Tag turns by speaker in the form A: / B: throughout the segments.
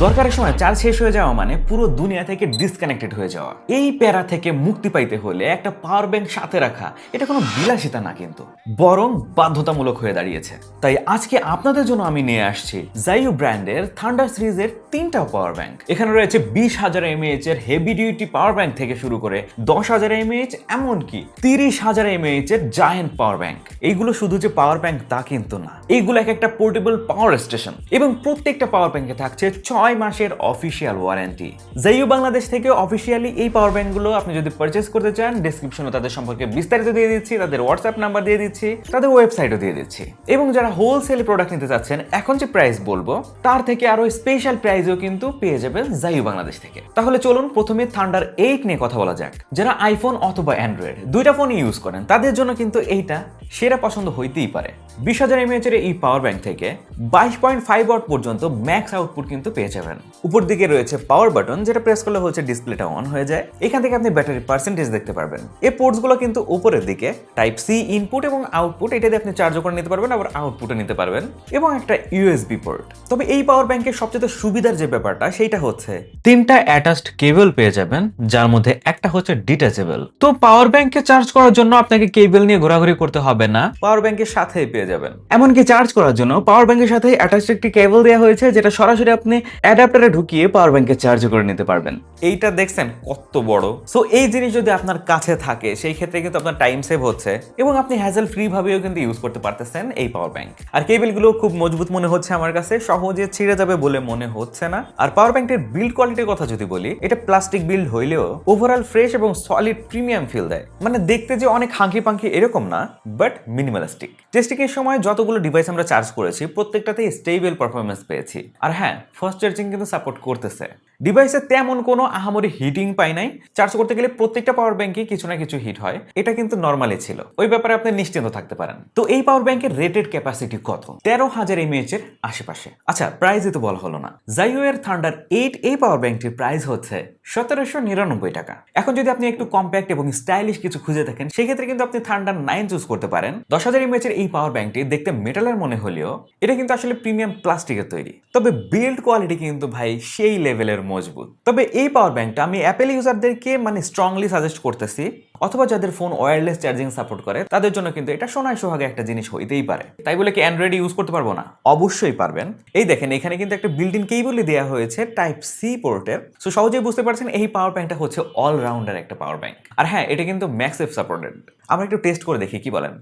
A: দরকারের সময় চার্জ শেষ হয়ে যাওয়া মানে পুরো দুনিয়া থেকে ডিসকানেক্টেড হয়ে যাওয়া। এই প্যারা থেকে মুক্তি পাইতে হলে একটা পাওয়ার ব্যাংক সাথে রাখা এটা কোনো বিলাসিতা না, কিন্তু বরং বাধ্যতামূলক হয়ে দাঁড়িয়েছে। তাই আজকে আপনাদের জন্য আমি নিয়ে আসছি জাইয়ু ব্র্যান্ডের থান্ডার সিরিজের 3টা পাওয়ার ব্যাংক। এখানে রয়েছে 20,000 mAh এর হেভি ডিউটি পাওয়ার ব্যাংক থেকে শুরু করে 10,000 mAh, এমনকি 30,000 mAh এর জায়ান্ট পাওয়ার ব্যাংক। এইগুলো শুধু যে পাওয়ার ব্যাংক তা কিন্তু না, এইগুলো একটা পোর্টেবল পাওয়ার স্টেশন এবং প্রত্যেকটা পাওয়ার ব্যাংকে থাকছে 6 মাসের অফিসিয়াল ওয়ারেন্টি। জাইয়ু বাংলাদেশ থেকে অফিসিয়ালি এই পাওয়ার ব্যাংকগুলো আপনি যদি পারচেজ করতে চান, ডেসক্রিপশনে তাদের সম্পর্কে বিস্তারিত দিয়ে দিচ্ছি, তাদের হোয়াটসঅ্যাপ নাম্বার দিয়ে দিচ্ছি, তাদের ওয়েবসাইটও দিয়ে দিচ্ছি। এবং যারা হোলসেল প্রোডাক্ট নিতে চাচ্ছেন, এখন যে প্রাইস বলবো তার থেকে আরো স্পেশাল প্রাইসও কিন্তু পেয়ে যাবেন জাইয়ু বাংলাদেশ থেকে। তাহলে চলুন প্রথমে থান্ডার 8 নিয়ে কথা বলা যাক। যারা আইফোন অথবা অ্যান্ড্রয়েড দুইটা ফোনই ইউজ করেন তাদের জন্য কিন্তু এইটা সেরা পছন্দ হইতেই পারে। 20,000 mAh এর এই পাওয়ার ব্যাংক থেকে 22.5 ওয়াট পর্যন্ত ম্যাক্স আউটপুট কিন্তু পেয়ে যাবেন। উপর দিকে রয়েছে পাওয়ার বাটন, যেটা প্রেস করলে হচ্ছে ডিসপ্লেটা অন হয়ে যায়। এখান থেকে আপনি ব্যাটারি পার্সেন্টেজ দেখতে পারবেন। এই পোর্টসগুলো কিন্তু উপরের দিকে টাইপ সি ইনপুট এবং আউটপুট, এটা দিয়ে আপনি চার্জও করে নিতে পারবেন, আবার আউটপুটও নিতে পারবেন, এবং একটা ইউএসবি পোর্ট। তবে এই পাওয়ার ব্যাংকের সবচেয়ে সুবিধার যে ব্যাপারটা সেটা হচ্ছে 3টা অ্যাটাচড কেবল পেয়ে যাবেন, যার মধ্যে একটা হচ্ছে ডিটাচেবল। তো পাওয়ার ব্যাংকে চার্জ করার জন্য আপনাকে কেবল নিয়ে ঘোরাঘুরি করতে হবে না, পাওয়ার ব্যাংকের সাথেই পেয়ে যাবেন। এমনকি চার্জ করার জন্য পাওয়ার ব্যাংকের সাথে অ্যাটাচড একটি কেবল দেওয়া হয়েছে, যেটা সরাসরি আপনি অ্যাডাপ্টারে ঢুকিয়ে পাওয়ার ব্যাংকে চার্জ করে নিতে পারবেন। এইটা দেখছেন কত বড়। সো এই জিনিস যদি আপনার কাছে থাকে সেই ক্ষেত্রে কিন্তু আপনার টাইম সেভ হচ্ছে এবং আপনি হ্যাজেল ফ্রি ভাবেও কিন্তু ইউজ করতে পারতেছেন এই পাওয়ার ব্যাংক। আর কেবলগুলো খুব মজবুত মনে হচ্ছে আমার কাছে, সহজে ছিঁড়ে যাবে বলে মনে হচ্ছে না। আর পাওয়ার ব্যাংকের বিল্ড কোয়ালিটির কথা যদি বলি, এটা প্লাস্টিক বিল্ড হইলেও ওভারঅল ফ্রেশ এবং সলিড প্রিমিয়াম ফিল দেয়। মানে দেখতে যে অনেক হাঙ্কি পাঙ্কি এরকম না, বাট মিনিমালিস্টিক। টেস্টিং এর সময় যতগুলো ডিভাইস আমরা চার্জ করেছি প্রত্যেকটাতেই স্টেবল পারফরমেন্স পেয়েছি। আর হ্যাঁ, ফাস্ট চার্জিং কিন্তু সাপোর্ট করতেছে। ডিভাইসে তেমন কোনো আহামরি হিটিং পাই নাই। চার্জ করতে গেলে প্রত্যেকটা পাওয়ার ব্যাংকে কিছু না কিছু হিট হয়, এটা কিন্তু নরমালি ছিল, ওই ব্যাপারে আপনি নিশ্চিন্ত থাকতে পারেন। তো এই পাওয়ার ব্যাংকের রেটেড ক্যাপাসিটি কত? 13,000 mAh এর আশেপাশে। আচ্ছা, প্রাইসে তো বলা হলো না। জাইয়ু এর থান্ডার 8 এই পাওয়ার ব্যাংকটির প্রাইস হচ্ছে 1799 টাকা। এখন যদি আপনি একটু কম্প্যাক্ট এবং স্টাইলিশ কিছু খুঁজে থাকেন, সেক্ষেত্রে কিন্তু আপনি থান্ডার 9 চুজ করতে পারেন। 10,000 mAh এর এই পাওয়ার ব্যাংকটি দেখতে মেটালের মনে হলেও এটা কিন্তু আসলে প্রিমিয়াম প্লাস্টিকের তৈরি। তবে বিল্ড কোয়ালিটি কিন্তু ভাই সেই লেভেলের মজবুত। তবে এই পাওয়ার ব্যাংকটা আমি অ্যাপেল ইউজারদেরকে স্ট্রংলি সাজেস্ট করতেছি, অথবা যাদের ফোন ওয়্যারলেস চার্জিং সাপোর্ট করে তাদের জন্য কিন্তু এটা সোনায় সোহাগে একটা জিনিস হইতেই পারে। তাই বলে কি অ্যান্ড্রয়েড ইউজ করতে পারবো না? অবশ্যই পারবেন। এই দেখেন, এখানে কিন্তু একটা বিল্ট ইন কেবলই দেওয়া হয়েছে টাইপ সি পোর্টের। সো সহজেই বুঝতে পারছেন এই পাওয়ার ব্যাংকটা হচ্ছে অলরাউন্ডার একটা পাওয়ার ব্যাংক। আর হ্যাঁ, এটা কিন্তু ম্যাক্সেফ সাপোর্টেড। আমরা একটু টেস্ট করে দেখি, কি বলেন?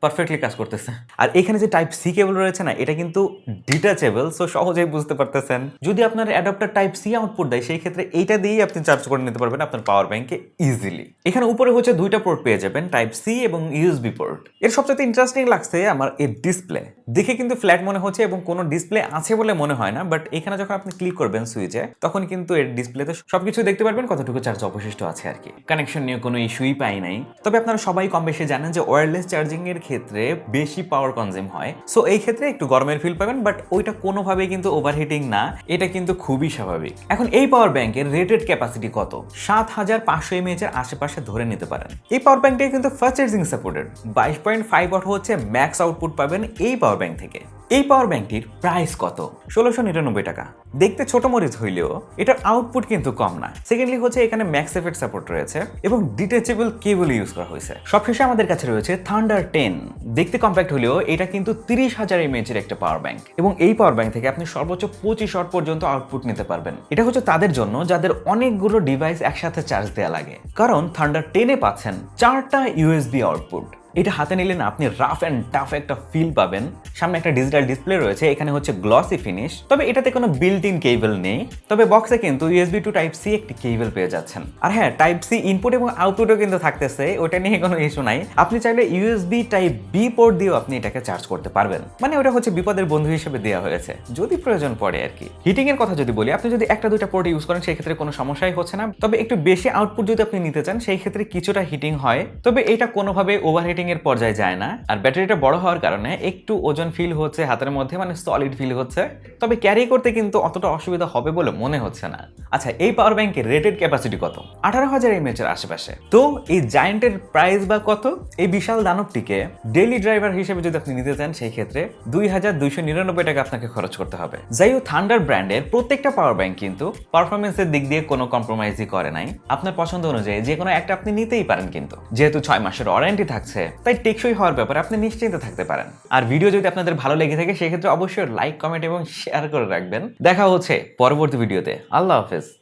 A: পারফেক্টলি কাজ করতেছে। আর এখানে যে টাইপ সি কেবল রয়েছে না, এটা কিন্তু ডিটাচেবল। সো সহজেই বুঝতে পারতেছেন, যদি আপনার অ্যাডাপ্টার টাইপ সি আউটপুট দেয় সেই ক্ষেত্রে এইটা দিয়েই আপনি চার্জ করে নিতে পারবেন আপনার পাওয়ার ব্যাংকে ইজিলি। এখানে উপরে হচ্ছে 2টা পোর্ট পেয়ে যাবেন, টাইপ সি এবং ইউএসবি পোর্ট। এর সবচেয়ে ইন্টারেস্টিং লাগছে আমার এর ডিসপ্লে। দেখে কিন্তু ফ্ল্যাট মনে হচ্ছে এবং কোনো ডিসপ্লে আছে বলে মনে হয় না, বাট এখানে যখন আপনি ক্লিক করবেন সুইচে, তখন কিন্তু এর ডিসপ্লেতে সবকিছু দেখতে পারবেন, কতটুকু চার্জ অবশিষ্ট আছে আর কি। কানেকশন নিয়ে কোনো ইস্যুই পাই নাই। তবে আপনারা সবাই কম বেশি জানেন যে ওয়্যারলেস চার্জিং এর ক্ষেত্রে বেশি পাওয়ার কনজিউম হয়। সো এই ক্ষেত্রে একটু গরমের ফিল পাবেন, বাট ওইটা কোনোভাবেই কিন্তু ওভারহিটিং না, এটা কিন্তু খুবই স্বাভাবিক। এখন এই পাওয়ার ব্যাংকের রেটেড ক্যাপাসিটি কত? 7,500 mAh এর আশেপাশে ধরে নিতে পারেন। এই পাওয়ার ব্যাংকটি কিন্তু ফাস্ট চার্জিং সাপোর্টেড। 22.5 ওয়াট হচ্ছে ম্যাক্স আউটপুট পাবেন এই পাওয়ার ব্যাংক থেকে। এই পাওয়ার ব্যাংকটির প্রাইস কত? 1699 টাকা। দেখতে ছোট মরিচ হইলেও এটার আউটপুট কিন্তু কম না। সেকেন্ডলি হচ্ছে এখানে ম্যাক্সেফের সাপোর্ট রয়েছে এবং ডিটাচেবল কেবল ইউজ করা হয়েছে। সবশেষে আমাদের কাছে রয়েছে থান্ডার 10। দেখতে কম্প্যাক্ট হলেও এটা কিন্তু 30,000 mAh এর একটা পাওয়ার ব্যাংক এবং এই পাওয়ার ব্যাংক থেকে আপনি সর্বোচ্চ 25 ওয়াট পর্যন্ত আউটপুট নিতে পারবেন। এটা হচ্ছে তাদের জন্য যাদের অনেকগুলো ডিভাইস একসাথে চার্জ দেওয়া লাগে, কারণ থান্ডার 10-এ পাচ্ছেন 4টা ইউএসবি আউটপুট। এটা হাতে নিলে না আপনি রাফ অ্যান্ড টাফ একটা ফিল পাবেন। সামনে একটা ডিজিটাল ডিসপ্লে রয়েছে, এখানে হচ্ছে গ্লসি ফিনিশ। তবে এটাতে কোনো বিল্ট ইন কেবল নেই, তবে বক্সে কিন্তু ইউএসবি টু টাইপ সি একটি কেবল পেয়ে যাচ্ছেন। আর হ্যাঁ, টাইপ সি ইনপুট এবং আউটপুটও কিন্তু থাকতেছে, ওটা নিয়ে কোনো ইস্যু নাই। আপনি চাইলে ইউএসবি টাইপ বি পোর্ট দিয়েও আপনি এটাকে চার্জ করতে পারবেন। মানে ওটা হচ্ছে বিপদের বন্ধু হিসেবে দেওয়া হয়েছে, যদি প্রয়োজন পড়ে আর কি। হিটিং এর কথা যদি বলি, আপনি যদি একটা দুইটা পোর্ট ইউজ করেন সেই ক্ষেত্রে কোনো সমস্যাই হচ্ছে না। তবে একটু বেশি আউটপুট যদি আপনি নিতে চান সেই ক্ষেত্রে কিছুটা হিটিং হয়, তবে এটা কোনোভাবে ওভারহিটিং লাইটিং এর পর্যায়ে যায় না, আর ব্যাটারিটা বড় হওয়ার কারণে একটু ওজন ফিল হচ্ছে হাতের মধ্যে, মানে সলিড ফিল হচ্ছে। তবে ক্যারি করতে কিন্তু অতটা অসুবিধা হবে বলে মনে হচ্ছে না। আচ্ছা, এই পাওয়ার ব্যাংকের রেটেড ক্যাপাসিটি কত? 18,000 mAh এর আশেপাশে। তো এই জায়ান্টের প্রাইস বা কত? এই বিশাল দানবটিকে ডেইলি ড্রাইভার হিসেবে যদি আপনি নিতে চান, সেই ক্ষেত্রে 2,299 টাকা আপনাকে খরচ করতে হবে। যাই হোক, থান্ডার ব্র্যান্ডের প্রত্যেকটা পাওয়ার ব্যাংক কিন্তু পারফরমেন্সের দিক দিয়ে কোনো কম্প্রোমাইজই করে নাই। আপনার পছন্দ অনুযায়ী যে কোনো একটা আপনি নিতেই পারেন, কিন্তু যেহেতু 6 মাসের ওয়ারেন্টি থাকছে, তাই টেকসই হওয়ার ব্যাপারে আপনি নিশ্চিন্ত থাকতে পারেন। আর ভিডিও যদি আপনাদের ভালো লেগে থাকে, সেক্ষেত্রে অবশ্যই লাইক, কমেন্ট এবং শেয়ার করে রাখবেন। দেখা হচ্ছে পরবর্তী ভিডিওতে। আল্লাহ হাফেজ।